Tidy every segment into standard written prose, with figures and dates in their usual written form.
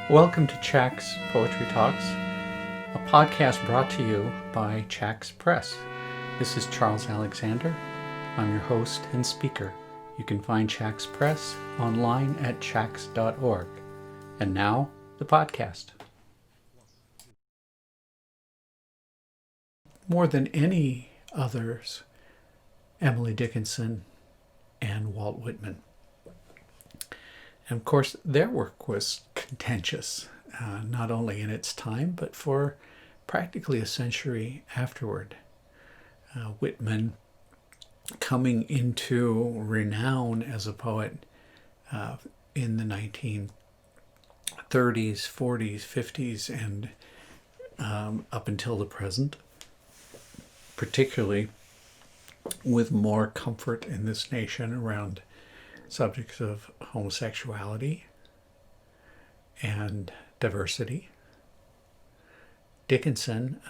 Welcome to Chax Poetry Talks, a podcast brought to you by Chax Press. This is Charles Alexander. I'm your host and speaker. You can find Chax Press online at chax.org. And now, the podcast. More than any others, Emily Dickinson and Walt Whitman. And of course, their work was contentious, not only in its time, but for practically a century afterward. Whitman coming into renown as a poet in the 1930s, 40s, 50s, and up until the present, particularly with more comfort in this nation around subjects of homosexuality and diversity. Dickinson,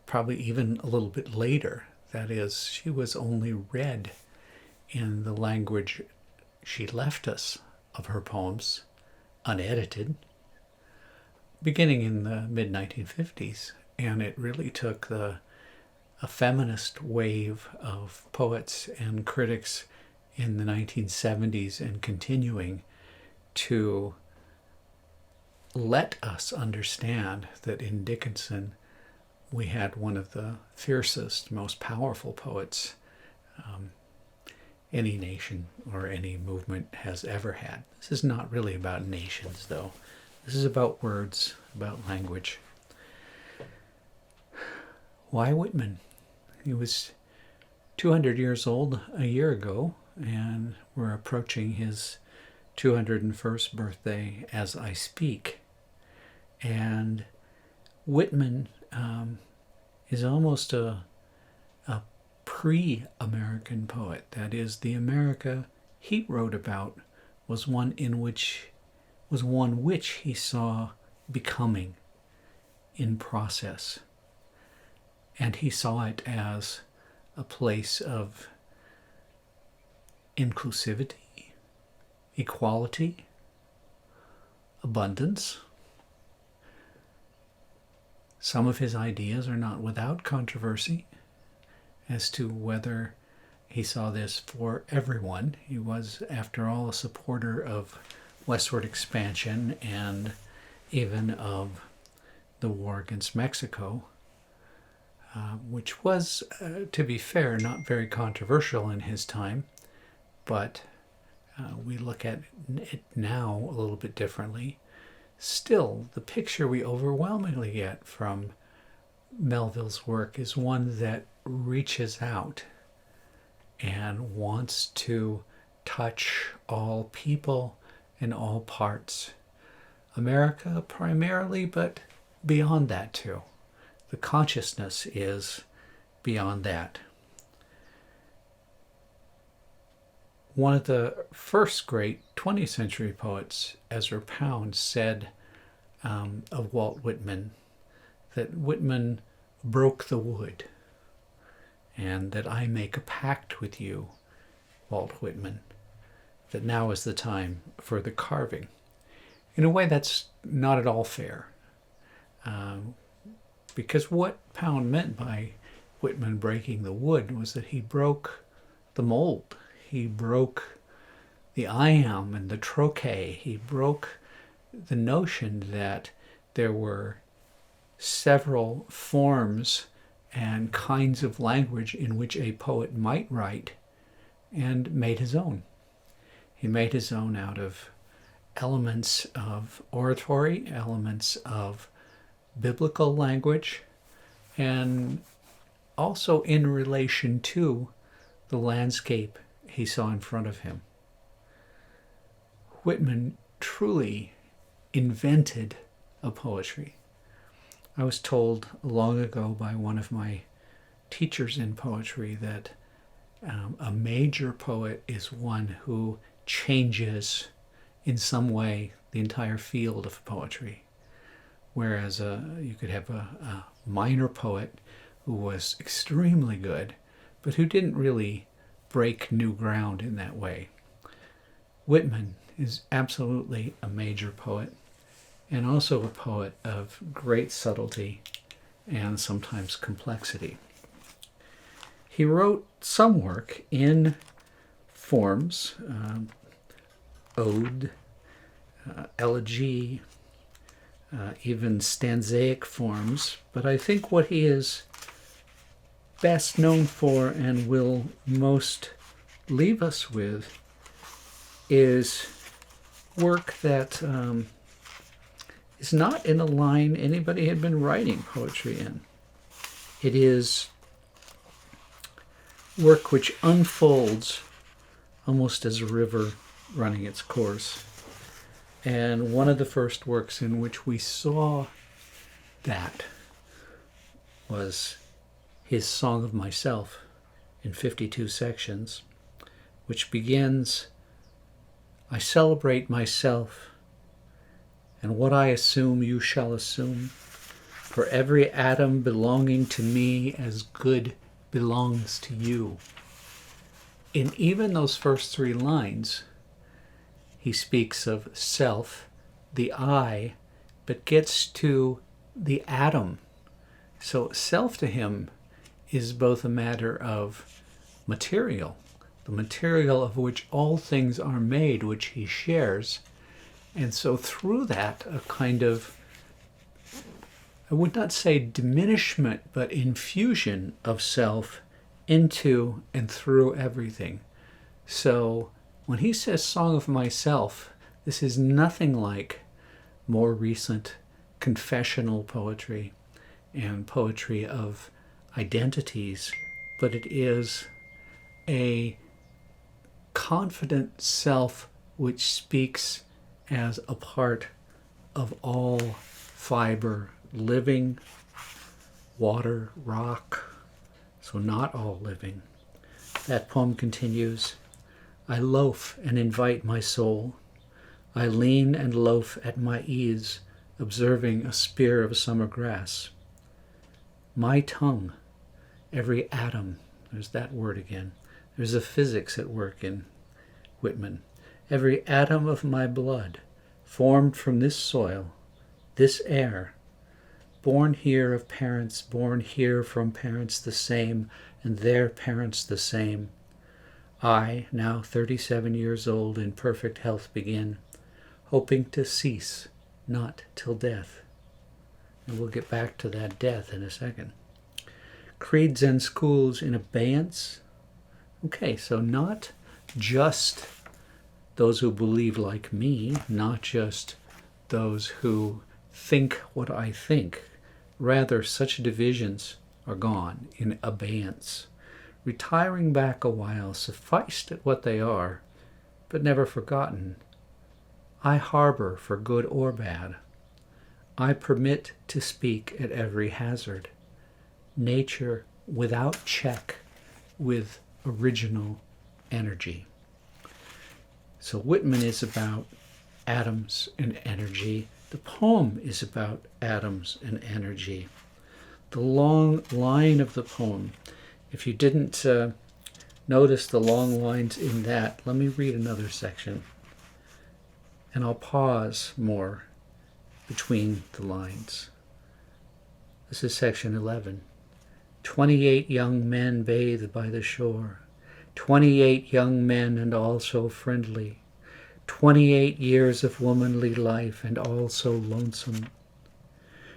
probably even a little bit later, that is, she was only read in the language she left us of her poems, unedited, beginning in the mid-1950s, and it really took a feminist wave of poets and critics in the 1970s and continuing to let us understand that in Dickinson we had one of the fiercest, most powerful poets any nation or any movement has ever had. This is not really about nations, though. This is about words, about language. Why Whitman? He was 200 years old a year ago, and we're approaching his 201st birthday as I speak. And Whitman is almost a pre-American poet. That is, the America he wrote about was one which he saw becoming in process. And he saw it as a place of inclusivity, equality, abundance. Some of his ideas are not without controversy as to whether he saw this for everyone. He was, after all, a supporter of westward expansion and even of the war against Mexico, which was, to be fair, not very controversial in his time. But we look at it now a little bit differently. Still, the picture we overwhelmingly get from Melville's work is one that reaches out and wants to touch all people in all parts. America primarily, but beyond that too. The consciousness is beyond that. One of the first great 20th century poets, Ezra Pound, said of Walt Whitman that Whitman broke the wood, and that I make a pact with you, Walt Whitman, that now is the time for the carving. In a way, that's not at all fair, because what Pound meant by Whitman breaking the wood was that he broke the mold. He broke the iamb and the trochee. He broke the notion that there were several forms and kinds of language in which a poet might write, and made his own. He made his own out of elements of oratory, elements of biblical language, and also in relation to the landscape he saw in front of him. Whitman truly invented a poetry. I was told long ago by one of my teachers in poetry that a major poet is one who changes in some way the entire field of poetry. Whereas you could have a minor poet who was extremely good, but who didn't really break new ground in that way. Whitman is absolutely a major poet, and also a poet of great subtlety and sometimes complexity. He wrote some work in forms, ode, elegy, even stanzaic forms, but I think what he is best known for and will most leave us with is work that is not in a line anybody had been writing poetry in. It is work which unfolds almost as a river running its course. And one of the first works in which we saw that was his Song of Myself in 52 sections, which begins, I celebrate myself, and what I assume you shall assume, for every atom belonging to me as good belongs to you. In even those first 3 lines, he speaks of self, the I, but gets to the atom. So self to him is both a matter of material, the material of which all things are made, which he shares. And so through that, a kind of, I would not say diminishment, but infusion of self into and through everything. So when he says Song of Myself, this is nothing like more recent confessional poetry and poetry of identities, but it is a confident self which speaks as a part of all fiber, living, water, rock, so not all living. That poem continues, I loaf and invite my soul. I lean and loaf at my ease, observing a spear of summer grass. My tongue, every atom, there's that word again. There's a physics at work in Whitman. Every atom of my blood, formed from this soil, this air, born here of parents, born here from parents the same, and their parents the same. I, now 37 years old, in perfect health begin, hoping to cease, not till death. And we'll get back to that death in a second. Creeds and schools in abeyance. Okay, so not just those who believe like me, not just those who think what I think. Rather, such divisions are gone in abeyance. Retiring back a while, sufficed at what they are, but never forgotten. I harbor for good or bad. I permit to speak at every hazard. Nature without check, with original energy. So Whitman is about atoms and energy. The poem is about atoms and energy. The long line of the poem, if you didn't notice the long lines in that, let me read another section. And I'll pause more between the lines. This is section 11. 28 young men bathe by the shore. 28 young men and all so friendly. 28 years of womanly life and all so lonesome.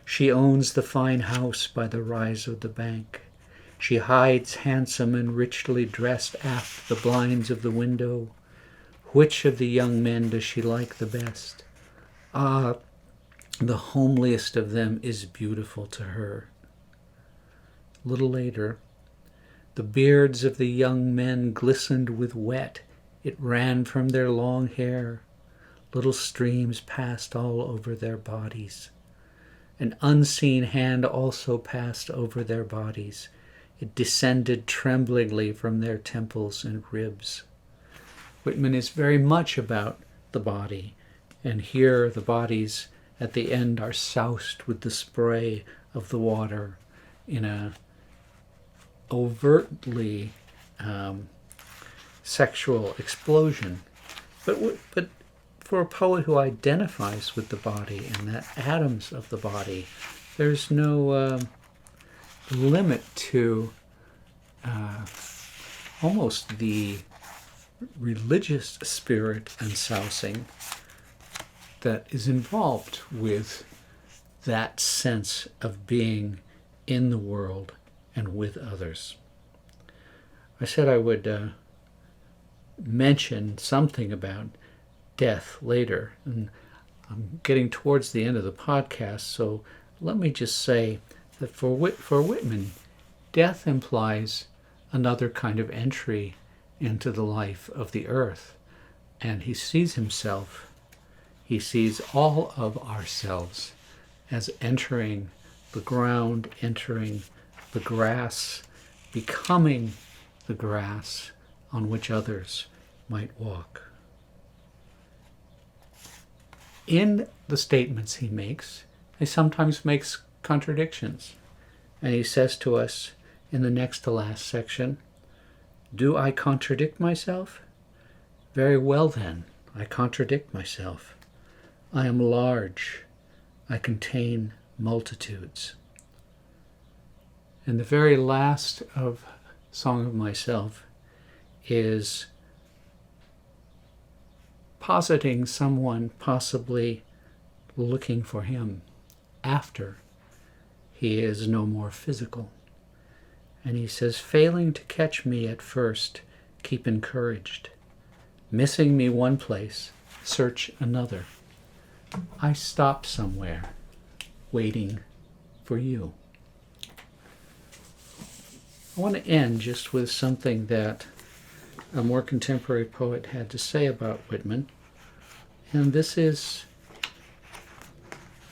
She owns the fine house by the rise of the bank. She hides handsome and richly dressed aft the blinds of the window. Which of the young men does she like the best? Ah, the homeliest of them is beautiful to her. A little later, the beards of the young men glistened with wet. It ran from their long hair. Little streams passed all over their bodies. An unseen hand also passed over their bodies. It descended tremblingly from their temples and ribs. Whitman is very much about the body, and here the bodies at the end are soused with the spray of the water in a overtly sexual explosion. But for a poet who identifies with the body and the atoms of the body, there's no limit to almost the religious spirit and sousing that is involved with that sense of being in the world and with others. I said I would mention something about death later, and I'm getting towards the end of the podcast, so let me just say that for Whitman, death implies another kind of entry into the life of the earth, and he sees all of ourselves as entering the ground, entering the grass, becoming the grass on which others might walk. In the statements he makes, he sometimes makes contradictions. And he says to us in the next to last section, "Do I contradict myself? Very well then, I contradict myself. I am large. I contain multitudes." And the very last of Song of Myself is positing someone possibly looking for him after he is no more physical. And he says, "Failing to catch me at first, keep encouraged. Missing me one place, search another. I stop somewhere, waiting for you." I want to end just with something that a more contemporary poet had to say about Whitman. And this is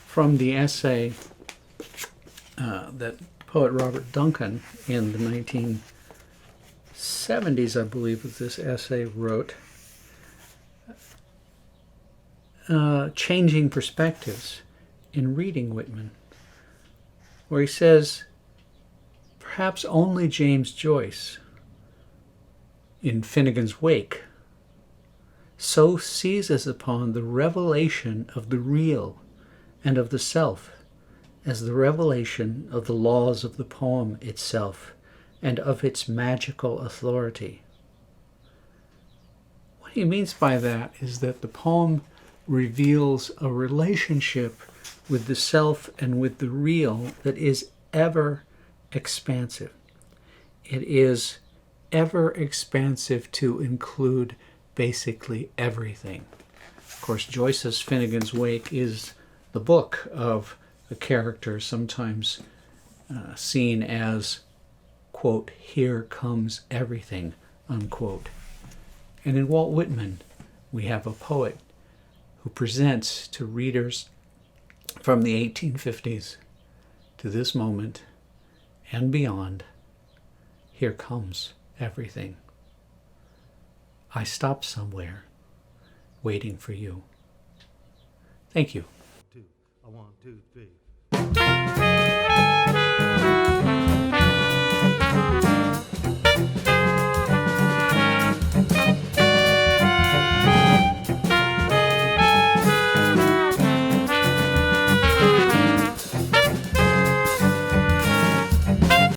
from the essay that poet Robert Duncan in the 1970s, I believe, was this essay, wrote, Changing Perspectives in Reading Whitman, where he says, perhaps only James Joyce in Finnegan's Wake so seizes upon the revelation of the real and of the self as the revelation of the laws of the poem itself and of its magical authority. What he means by that is that the poem reveals a relationship with the self and with the real that is ever expansive. It is ever expansive to include basically everything. Of course, Joyce's Finnegan's Wake is the book of a character sometimes seen as, quote, "here comes everything," unquote. And in Walt Whitman, we have a poet who presents to readers from the 1850s to this moment and beyond, here comes everything. I stop somewhere, waiting for you. Thank you. 1, 2, 3.